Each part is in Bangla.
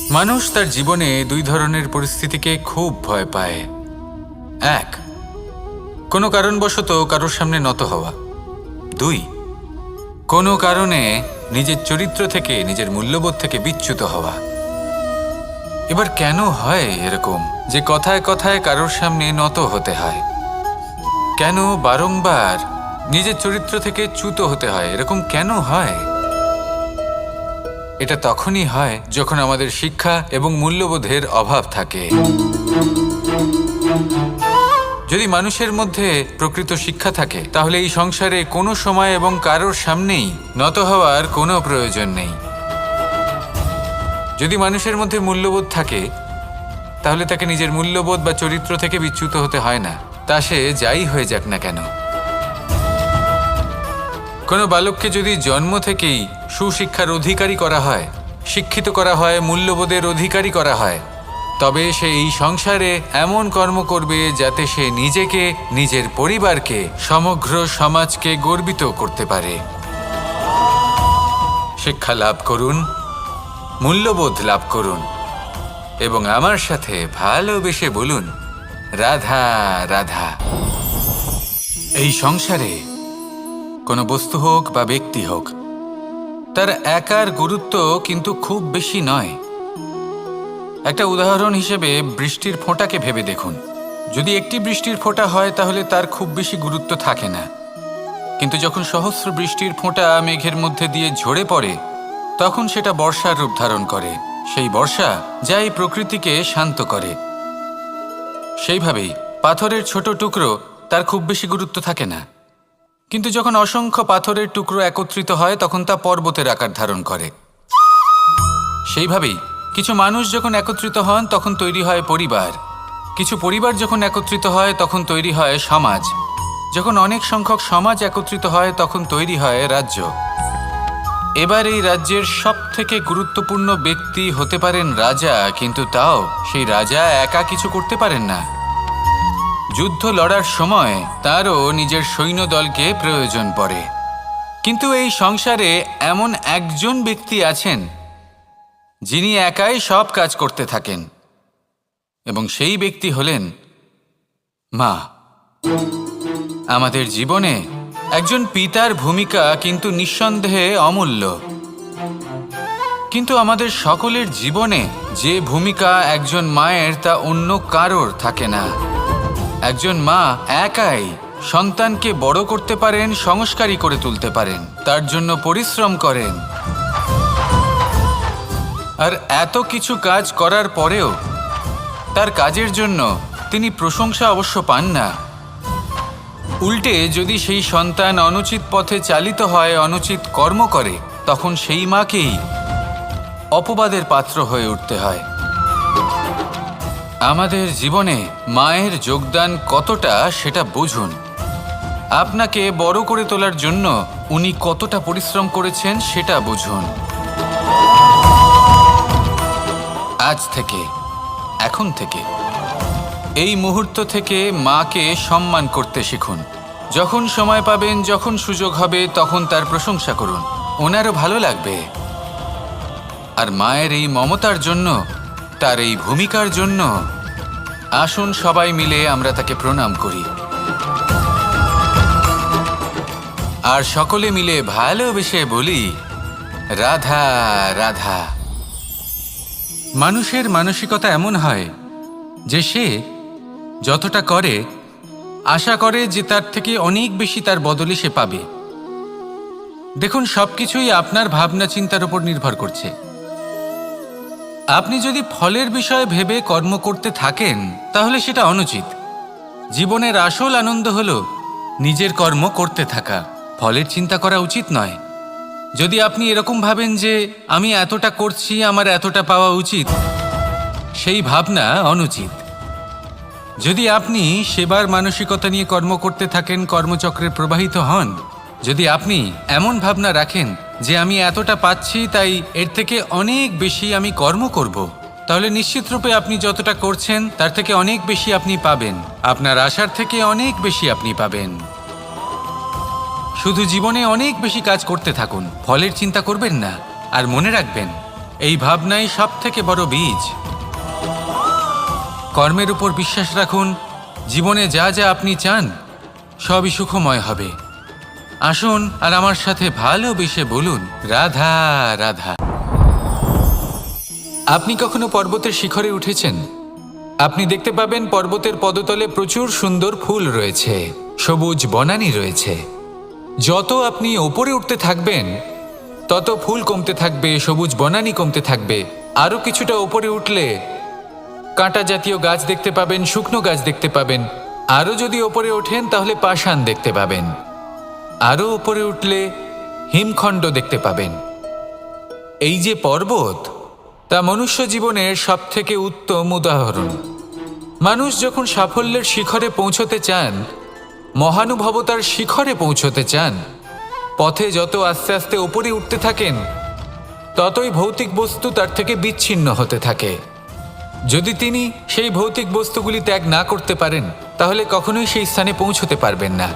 মানুষ তার জীবনে দুই ধরনের পরিস্থিতিকে খুব ভয় পায়। এক, কোনো কারণবশত কারোর সামনে নত হওয়া। দুই, কোনো কারণে নিজের চরিত্র থেকে, নিজের মূল্যবোধ থেকে বিচ্যুত হওয়া। এবার কেন হয় এরকম যে কথায় কথায় কারোর সামনে নত হতে হয়? কেন বারংবার নিজের চরিত্র থেকে চ্যুত হতে হয়? এরকম কেন হয়? এটা তখনই হয় যখন আমাদের শিক্ষা এবং মূল্যবোধের অভাব থাকে। যদি মানুষের মধ্যে প্রকৃত শিক্ষা থাকে তাহলে এই সংসারে কোনো সময় এবং কারোর সামনেই নত হওয়ার কোনো প্রয়োজন নেই। যদি মানুষের মধ্যে মূল্যবোধ থাকে তাহলে তাকে নিজের মূল্যবোধ বা চরিত্র থেকে বিচ্যুত হতে হয় না, তা সে যাই হয়ে যাক না কেন। কোনো বালককে যদি জন্ম থেকেই সুশিক্ষার অধিকারী করা হয়, শিক্ষিত করা হয়, মূল্যবোধের অধিকারী করা হয়, তবে সে এই সংসারে এমন কর্ম করবে যাতে সে নিজেকে, নিজের পরিবারকে, সমগ্র সমাজকে গর্বিত করতে পারে। শিক্ষা লাভ করুন, মূল্যবোধ লাভ করুন এবং আমার সাথে ভালোবেসে বলুন, রাধা রাধা। এই সংসারে কোনো বস্তু হোক বা ব্যক্তি হোক, তার একার গুরুত্ব কিন্তু খুব বেশি নয়। একটা উদাহরণ হিসেবে বৃষ্টির ফোঁটাকে ভেবে দেখুন। যদি একটি বৃষ্টির ফোঁটা হয় তাহলে তার খুব বেশি গুরুত্ব থাকে না, কিন্তু যখন সহস্র বৃষ্টির ফোঁটা মেঘের মধ্যে দিয়ে ঝরে পড়ে তখন সেটা বর্ষার রূপ ধারণ করে। সেই বর্ষা যা এই প্রকৃতিকে শান্ত করে। সেইভাবেই পাথরের ছোট টুকরো, তার খুব বেশি গুরুত্ব থাকে না, কিন্তু যখন অসংখ্য পাথরের টুকরো একত্রিত হয় তখন তা পর্বতের আকার ধারণ করে। সেইভাবেই কিছু মানুষ যখন একত্রিত হন তখন তৈরি হয় পরিবার, কিছু পরিবার যখন একত্রিত হয় তখন তৈরি হয় সমাজ, যখন অনেক সংখ্যক সমাজ একত্রিত হয় তখন তৈরি হয় রাজ্য। এবার এই রাজ্যের সবথেকে গুরুত্বপূর্ণ ব্যক্তি হতে পারেন রাজা, কিন্তু তাও সেই রাজা একা কিছু করতে পারেন না। যুদ্ধ লড়ার সময় তারও নিজের সৈন্যদলকে প্রয়োজন পড়ে। কিন্তু এই সংসারে এমন একজন ব্যক্তি আছেন যিনি একাই সব কাজ করতে থাকেন, এবং সেই ব্যক্তি হলেন মা। আমাদের জীবনে একজন পিতার ভূমিকা কিন্তু নিঃসন্দেহে অমূল্য, কিন্তু আমাদের সকলের জীবনে যে ভূমিকা একজন মায়ের তা অন্য কারোর থাকে না। একজন মা একাই সন্তানকে বড় করতে পারেন, সংস্কারী করে তুলতে পারেন, তার জন্য পরিশ্রম করেন। আর এত কিছু কাজ করার পরেও তার কাজের জন্য তিনি প্রশংসা অবশ্য পান না। উল্টে যদি সেই সন্তান অনুচিত পথে চালিত হয়, অনুচিত কর্ম করে, তখন সেই মাকেই অপবাদের পাত্র হয়ে উঠতে হয়। আমাদের জীবনে মায়ের যোগদান কতটা সেটা বুঝুন। আপনাকে বড় করে তোলার জন্য উনি কতটা পরিশ্রম করেছেন সেটা বুঝুন। আজ থেকে, এখন থেকে, এই মুহূর্ত থেকে মাকে সম্মান করতে শিখুন। যখন সময় পাবেন, যখন সুযোগ হবে, তখন তার প্রশংসা করুন, ওনারও ভালো লাগবে। আর মায়ের এই মমতার জন্য, তার এই ভূমিকার জন্য আসুন সবাই মিলে আমরা তাকে প্রণাম করি, আর সকলে মিলে ভালোবেসে বলি, রাধা রাধা। মানুষের মানসিকতা এমন হয় যে সে যতটা করে আশা করে যে তার থেকে অনেক বেশি তার বদলে সে পাবে। দেখুন, সবকিছুই আপনার ভাবনা চিন্তার উপর নির্ভর করছে। আপনি যদি ফলের বিষয়ে ভেবে কর্ম করতে থাকেন তাহলে সেটা অনুচিত। জীবনের আসল আনন্দ হলো নিজের কর্ম করতে থাকা, ফলের চিন্তা করা উচিত নয়। যদি আপনি এরকম ভাবেন যে আমি এতটা করছি, আমার এতটা পাওয়া উচিত, সেই ভাবনা অনুচিত। যদি আপনি সেবার মানসিকতা নিয়ে কর্ম করতে থাকেন, কর্মচক্রে প্রবাহিত হন, যদি আপনি এমন ভাবনা রাখেন যে আমি এতটা পাচ্ছি তাই এর থেকে অনেক বেশি আমি কর্ম করব, তাহলে নিশ্চিতরূপে আপনি যতটা করছেন তার থেকে অনেক বেশি আপনি পাবেন, আপনার আশার থেকে অনেক বেশি আপনি পাবেন। শুধু জীবনে অনেক বেশি কাজ করতে থাকুন, ফলের চিন্তা করবেন না। আর মনে রাখবেন, এই ভাবনাই সব থেকে বড় বীজ। কর্মের উপর বিশ্বাস রাখুন, জীবনে যা যা আপনি চান সবই সুখময় হবে। আসুন আর আমার সাথে ভালোবেসে বলুন, রাধা রাধা। আপনি কখনো পর্বতের শিখরে উঠেছেন? আপনি দেখতে পাবেন পর্বতের পদতলে প্রচুর সুন্দর ফুল রয়েছে, সবুজ বনানী রয়েছে। যত আপনি ওপরে উঠতে থাকবেন তত ফুল কমতে থাকবে, সবুজ বনানী কমতে থাকবে। আরও কিছুটা ওপরে উঠলে কাঁটা জাতীয় গাছ দেখতে পাবেন, শুকনো গাছ দেখতে পাবেন। আরও যদি ওপরে ওঠেন তাহলে পাষাণ দেখতে পাবেন। আরও ওপরে উঠলে হিমখণ্ড দেখতে পাবেন। এই যে পর্বত, তা মনুষ্য জীবনের সবথেকে উত্তম উদাহরণ। মানুষ যখন সাফল্যের শিখরে পৌঁছতে চান, মহানুভবতার শিখরে পৌঁছতে চান, পথে যত আস্তে আস্তে উপরে উঠতে থাকেন ততই ভৌতিক বস্তু তার থেকে বিচ্ছিন্ন হতে থাকে। যদি তিনি সেই ভৌতিক বস্তুগুলি ত্যাগ না করতে পারেন তাহলে কখনোই সেই স্থানে পৌঁছতে পারবেন না।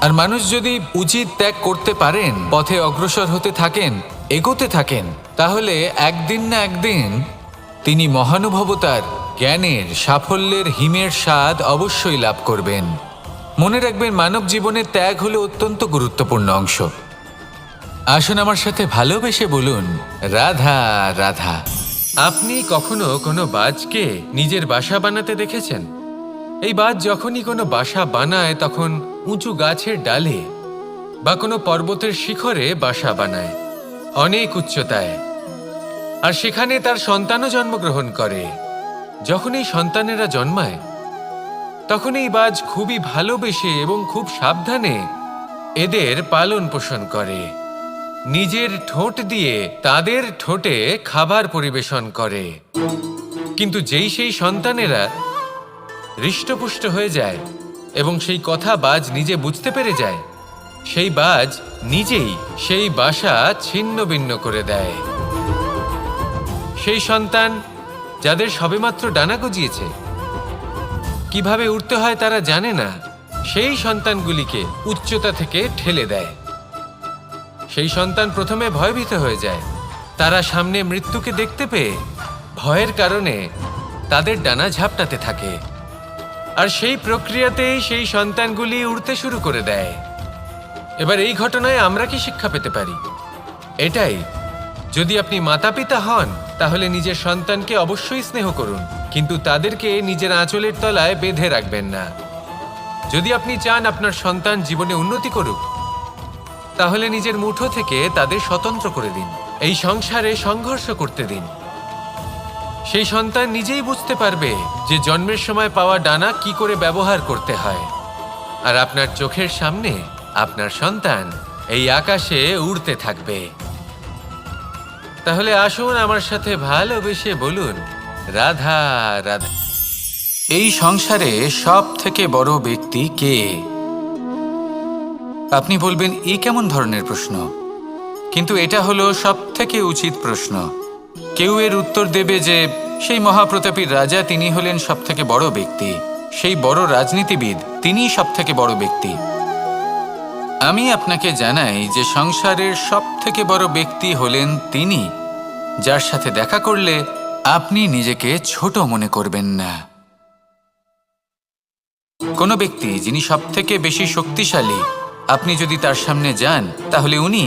আর মানুষ যদি উচিত ত্যাগ করতে পারেন, পথে অগ্রসর হতে থাকেন, এগোতে থাকেন, তাহলে একদিন না একদিন তিনি মহানুভবতার, জ্ঞানের, সাফল্যের হিমের স্বাদ অবশ্যই লাভ করবেন। মনে রাখবেন, মানব জীবনের ত্যাগ হলো অত্যন্ত গুরুত্বপূর্ণ অংশ। আসুন আমার সাথে ভালোবেসে বলুন, রাধা রাধা। আপনি কখনো কোনো বাজকে নিজের বাসা বানাতে দেখেছেন? এই বাজ যখনই কোনো বাসা বানায় তখন উঁচু গাছের ডালে বা কোনো পর্বতের শিখরে বাসা বানায়, অনেক উচ্চতায়। আর সেখানে তার সন্তানও জন্মগ্রহণ করে। যখন এই সন্তানেরা জন্মায় তখন এই বাজ খুবই ভালোবেসে এবং খুব সাবধানে এদের পালন পোষণ করে। নিজের ঠোঁট দিয়ে তাদের ঠোঁটে খাবার পরিবেশন করে। কিন্তু যেই সেই সন্তানেরা হৃষ্টপুষ্ট হয়ে যায় এবং সেই কথা বাজ নিজে বুঝতে পেরে যায়, সেই বাজ নিজেই সেই বাসা ছিন্ন ভিন্ন করে দেয়। সেই সন্তান যাদের সবেমাত্র ডানা গজিয়েছে, কিভাবে উঠতে হয় তারা জানে না, সেই সন্তানগুলিকে উচ্চতা থেকে ঠেলে দেয়। সেই সন্তান প্রথমে ভয়ভীত হয়ে যায়। তারা সামনে মৃত্যুকে দেখতে পেয়ে ভয়ের কারণে তাদের ডানা ঝাপটাতে থাকে। আর সেই প্রক্রিয়াতেই সেই সন্তানগুলি উড়তে শুরু করে দেয়। এবার এই ঘটনায় আমরা কি শিক্ষা পেতে পারি? এটাই, যদি আপনি মাতা পিতা হন তাহলে নিজের সন্তানকে অবশ্যই স্নেহ করুন, কিন্তু তাদেরকে নিজের আঁচলের তলায় বেঁধে রাখবেন না। যদি আপনি চান আপনার সন্তান জীবনে উন্নতি করুক, তাহলে নিজের মুঠো থেকে তাদের স্বতন্ত্র করে দিন। এই সংসারে সংঘর্ষ করতে দিন। সেই সন্তান নিজেই বুঝতে পারবে যে জন্মের সময় পাওয়া ডানা কি করে ব্যবহার করতে হয়। আর আপনার চোখের সামনে আপনার সন্তান এই আকাশে উড়তে থাকবে। তাহলে আসুন আমার সাথে ভালোবেসে বলুন, রাধা রাধা। এই সংসারে সব থেকে বড় ব্যক্তি কে? আপনি বলবেন, এই কেমন ধরনের প্রশ্ন? কিন্তু এটা হলো সব থেকে উচিত প্রশ্ন। কেউ এর উত্তর দেবে যে সেই মহাপ্রতাপী রাজা, তিনি হলেন সব থেকে বড় ব্যক্তি, সেই বড় রাজনীতিবিদ, তিনিই সব থেকে বড় ব্যক্তি। আমি আপনাকে জানাই যে সংসারের সব থেকে বড় ব্যক্তি হলেন তিনি, যার সাথে দেখা করলে আপনি নিজেকে ছোট মনে করবেন না। কোনো ব্যক্তি যিনি সব থেকে বেশি শক্তিশালী, আপনি যদি তার সামনে যান তাহলে উনি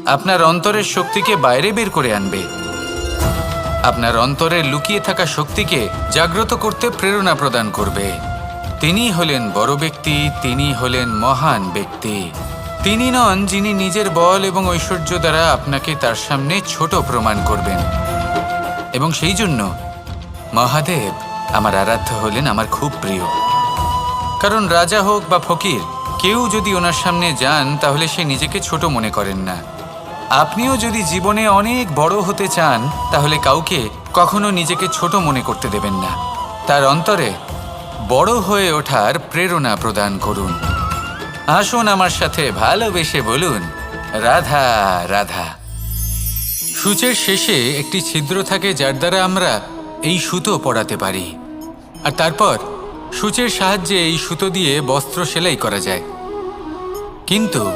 আপনার অন্তরের শক্তিকে বাইরে বের করে আনবে। আপনার অন্তরের লুকিয়ে থাকা শক্তিকে জাগ্রত করতে প্রেরণা প্রদান করবে। তিনি হলেন বড় ব্যক্তি, তিনি হলেন মহান ব্যক্তি। তিনি নন যিনি নিজের বল এবং ঐশ্বর্য দ্বারা আপনাকে তার সামনে ছোট প্রমাণ করবেন। এবং সেই জন্য মহাদেব আমার আরাধ্য হলেন আমার খুব প্রিয়। কারণ রাজা হোক বা ফকির, কেউ যদি ওনার সামনে যান তাহলে সে নিজেকে ছোট মনে করেন না। আপনিও যদি জীবনে অনেক বড় হতে চান তাহলে কাউকে কখনো নিজেকে ছোট মনে করতে দেবেন না। তার অন্তরে বড় হয়ে ওঠার প্রেরণা প্রদান করুন। আসুন আমার সাথে ভালোবেসে বলুন, রাধা রাধা। সূচের শেষে একটি ছিদ্র থাকে যার দ্বারা আমরা এই সুতো পরাতে পারি। আর তারপর সূচের সাহায্যে এই সুতো দিয়ে বস্ত্র সেলাই করা যায়। কিন্তু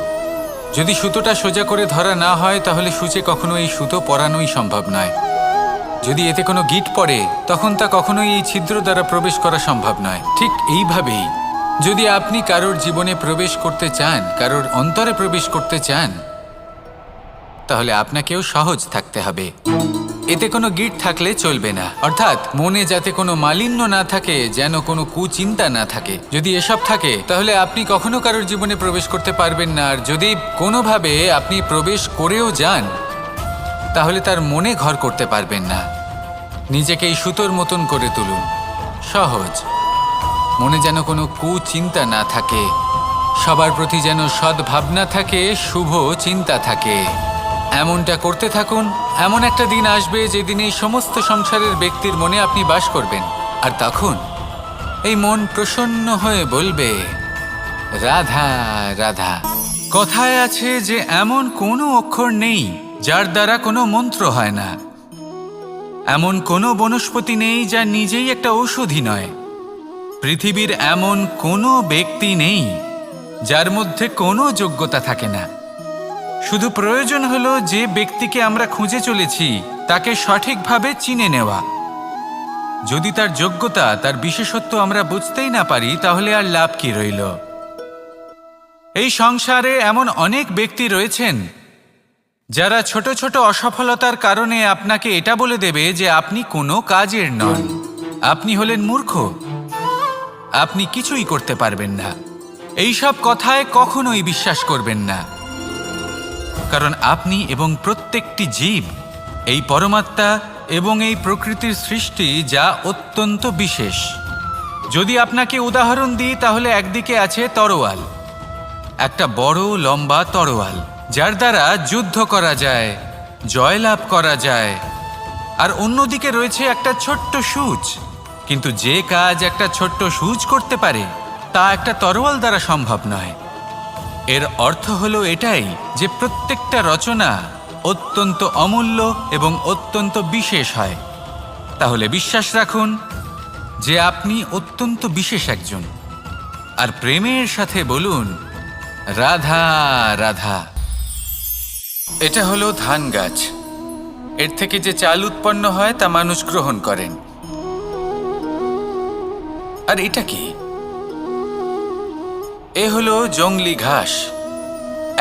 যদি সুতোটা সোজা করে ধরা না হয় তাহলে সূচে কখনো এই সুতো পরানোই সম্ভব নয়। যদি এতে কোনো গিঁট পড়ে তখন তা কখনোই এই ছিদ্র দ্বারা প্রবেশ করা সম্ভব নয়। ঠিক এইভাবেই যদি আপনি কারোর জীবনে প্রবেশ করতে চান, কারোর অন্তরে প্রবেশ করতে চান, তাহলে আপনাকেও সহজ থাকতে হবে। এতে কোনো গিঁট থাকলে চলবে না, অর্থাৎ মনে যাতে কোনো মালিন্য না থাকে, যেন কোনো কুচিন্তা না থাকে। যদি এসব থাকে তাহলে আপনি কখনো কারোর জীবনে প্রবেশ করতে পারবেন না। আর যদি কোনোভাবে আপনি প্রবেশ করেও যান তাহলে তার মনে ঘর করতে পারবেন না। নিজেকে এই সুতোর মতন করে তুলুন, সহজ। মনে যেন কোনো কুচিন্তা না থাকে, সবার প্রতি যেন সদ্ভাবনা থাকে, শুভ চিন্তা থাকে। এমনটা করতে থাকুন। এমন একটা দিন আসবে যেদিন এই সমস্ত সংসারের ব্যক্তির মনে আপনি বাস করবেন, আর তখন এই মন প্রসন্ন হয়ে বলবে, রাধা রাধা। কথায় আছে যে এমন কোনো অক্ষর নেই যার দ্বারা কোনো মন্ত্র হয় না। এমন কোনো বনস্পতি নেই যা নিজেই একটা ঔষধি নয়। পৃথিবীর এমন কোনো ব্যক্তি নেই যার মধ্যে কোনো যোগ্যতা থাকে না। শুধু প্রয়োজন হলো যে ব্যক্তিকে আমরা খুঁজে চলেছি তাকে সঠিকভাবে চিনে নেওয়া। যদি তার যোগ্যতা, তার বিশেষত্ব আমরা বুঝতেই না পারি তাহলে আর লাভ কি রইল? এই সংসারে এমন অনেক ব্যক্তি রয়েছেন যারা ছোট ছোট অসফলতার কারণে আপনাকে এটা বলে দেবে যে আপনি কোনো কাজের নন, আপনি হলেন মূর্খ, আপনি কিছুই করতে পারবেন না। এইসব কথায় কখনোই বিশ্বাস করবেন না, কারণ আপনি এবং প্রত্যেকটি জীব এই পরমাত্মা এবং এই প্রকৃতির সৃষ্টি, যা অত্যন্ত বিশেষ। যদি আপনাকে উদাহরণ দিই তাহলে একদিকে আছে তরোয়াল, একটা বড় লম্বা তরোয়াল যার দ্বারা যুদ্ধ করা যায়, জয়লাভ করা যায়। আর অন্যদিকে রয়েছে একটা ছোট্ট সূচ, কিন্তু যে কাজ একটা ছোট্ট সূচ করতে পারে তা একটা তরোয়াল দ্বারা সম্ভব নয়। এর অর্থ হলো এটাই যে প্রত্যেকটা রচনা অত্যন্ত অমূল্য এবং অত্যন্ত বিশেষ হয়। তাহলে বিশ্বাস রাখুন যে আপনি অত্যন্ত বিশেষ একজন, আর প্রেমের সাথে বলুন, রাধা রাধা। এটা হলো ধান গাছ। এর থেকে যে চাল উৎপন্ন হয় তা মানুষ গ্রহণ করেন। আর এটা কি? এ হলো জংলি ঘাস।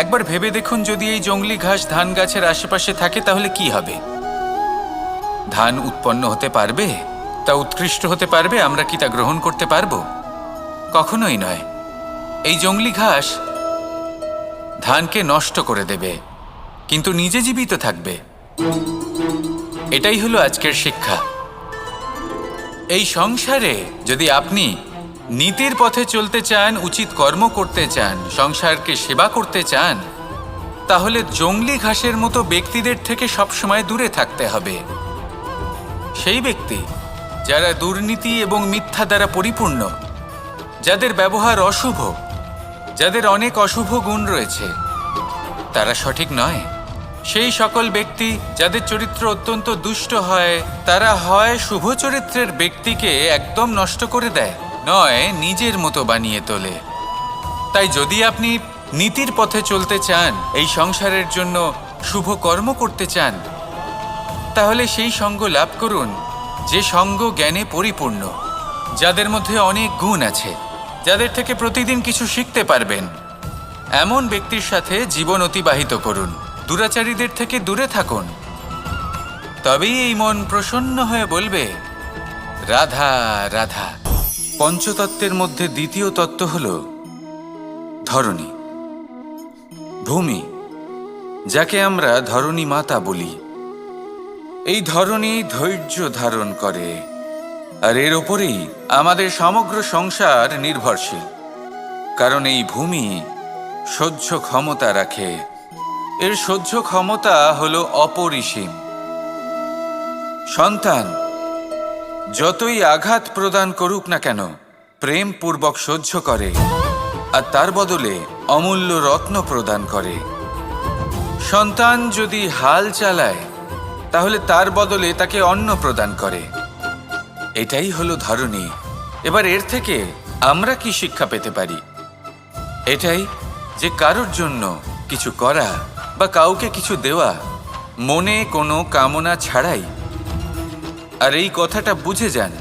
একবার ভেবে দেখুন, যদি এই জংলি ঘাস ধান গাছের আশেপাশে থাকে তাহলে কি হবে? ধান উৎপন্ন হতে পারবে? তা উৎকৃষ্ট হতে পারবে? আমরা কি তা গ্রহণ করতে পারবো? কখনোই নয়। এই জংলি ঘাস ধানকে নষ্ট করে দেবে, কিন্তু নিজে জীবিত থাকবে। এটাই হলো আজকের শিক্ষা। এই সংসারে যদি আপনি নীতির পথে চলতে চান, উচিত কর্ম করতে চান, সংসারকে সেবা করতে চান, তাহলে জংলি ঘাসের মতো ব্যক্তিদের থেকে সবসময় দূরে থাকতে হবে। সেই ব্যক্তি যারা দুর্নীতি এবং মিথ্যা দ্বারা পরিপূর্ণ, যাদের ব্যবহার অশুভ, যাদের অনেক অশুভ গুণ রয়েছে, তারা সঠিক নয়। সেই সকল ব্যক্তি যাদের চরিত্র অত্যন্ত দুষ্ট হয়, তারা হয় শুভ চরিত্রের ব্যক্তিকে একদম নষ্ট করে দেয়, নয় নিজের মতো বানিয়ে তোলে। তাই যদি আপনি নীতির পথে চলতে চান, এই সংসারের জন্য শুভ কর্ম করতে চান, তাহলে সেই সঙ্গ লাভ করুন যে সঙ্গ জ্ঞানে পরিপূর্ণ, যাদের মধ্যে অনেক গুণ আছে, যাদের থেকে প্রতিদিন কিছু শিখতে পারবেন। এমন ব্যক্তির সাথে জীবন অতিবাহিত করুন, দুরাচারীদের থেকে দূরে থাকুন। তবেই এই মন প্রসন্ন হয়ে বলবে, রাধা রাধা। পঞ্চতত্ত্বের মধ্যে দ্বিতীয় তত্ত্ব হল ধরণী, ভূমি, যাকে আমরা ধরণী মাতা বলি। এই ধরণী ধৈর্য ধারণ করে, আর এর ওপরেই আমাদের সমগ্র সংসার নির্ভরশীল। কারণ এই ভূমি সহ্য ক্ষমতা রাখে, এর সহ্য ক্ষমতা হলো অপরিসীম। সন্তান যতই আঘাত প্রদান করুক না কেন, প্রেম পূর্বক সহ্য করে, আর তার বদলে অমূল্য রত্ন প্রদান করে। সন্তান যদি হাল চালায় তাহলে তার বদলে তাকে অন্ন প্রদান করে। এটাই হলো ধরণী। এবার এর থেকে আমরা কি শিক্ষা পেতে পারি? এটাই যে কারোর জন্য কিছু করা বা কাউকে কিছু দেওয়া মনে কোনো কামনা ছাড়াই। আর এই কথাটা বুঝে যান,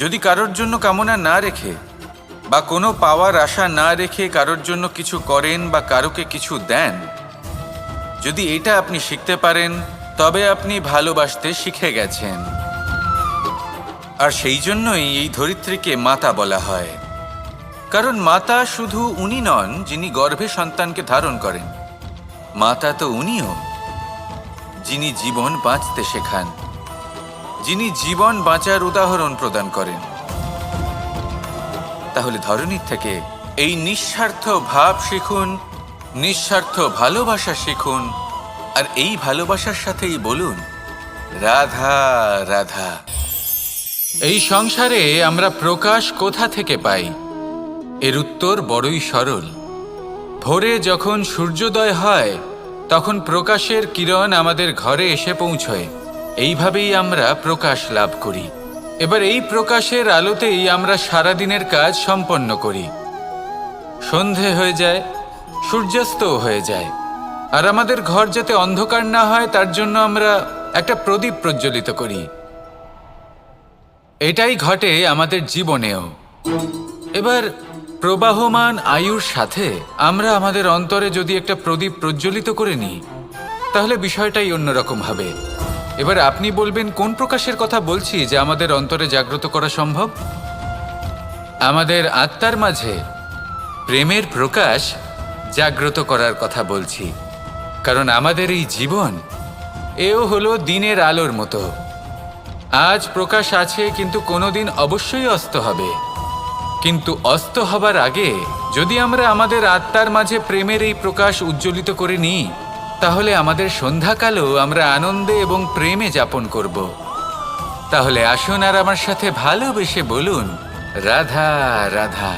যদি কারোর জন্য কামনা না রেখে বা কোনো পাওয়ার আশা না রেখে কারোর জন্য কিছু করেন বা কারোকে কিছু দেন, যদি এটা আপনি শিখতে পারেন তবে আপনি ভালোবাসতে শিখে গেছেন। আর সেই জন্যই এই ধরিত্রীকে মাতা বলা হয়, কারণ মাতা শুধু উনি নন যিনি গর্ভে সন্তানকে ধারণ করেন, মাতা তো উনিও যিনি জীবন বাঁচতে শেখান, যিনি জীবন বাঁচার উদাহরণ প্রদান করেন। তাহলে ধরনীর থেকে এই নিঃস্বার্থ ভাব শিখুন, নিঃস্বার্থ ভালোবাসা শিখুন, আর এই ভালোবাসার সাথেই বলুন রাধা রাধা। এই সংসারে আমরা প্রকাশ কোথা থেকে পাই? এর উত্তর বড়ই সরল। ভোরে যখন সূর্যোদয় হয় তখন প্রকাশের কিরণ আমাদের ঘরে এসে পৌঁছয়। এইভাবেই আমরা প্রকাশ লাভ করি। এবার এই প্রকাশের আলোতেই আমরা সারাদিনের কাজ সম্পন্ন করি। সন্ধে হয়ে যায়, সূর্যাস্তও হয়ে যায়, আর আমাদের ঘর যাতে অন্ধকার না হয় তার জন্য আমরা একটা প্রদীপ প্রজ্বলিত করি। এটাই ঘটে আমাদের জীবনেও। এবার প্রবাহমান আয়ুর সাথে আমরা আমাদের অন্তরে যদি একটা প্রদীপ প্রজ্বলিত করে নিই তাহলে বিষয়টাই অন্যরকম হবে। এবার আপনি বলবেন কোন প্রকাশের কথা বলছি যা আমাদের অন্তরে জাগ্রত করা সম্ভব? আমাদের আত্মার মাঝে প্রেমের প্রকাশ জাগ্রত করার কথা বলছি। কারণ আমাদের এই জীবন এও হলো দিনের আলোর মতো। আজ প্রকাশ আছে কিন্তু কোনোদিন অবশ্যই অস্ত হবে। কিন্তু অস্ত হবার আগে যদি আমরা আমাদের আত্মার মাঝে প্রেমের এই প্রকাশ উজ্জ্বলিত করে নিই তাহলে আমাদের সন্ধ্যাকালও আমরা আনন্দে এবং প্রেমে যাপন করব। তাহলে আসুন আর আমার সাথে ভালোবেসে বলুন রাধা রাধা।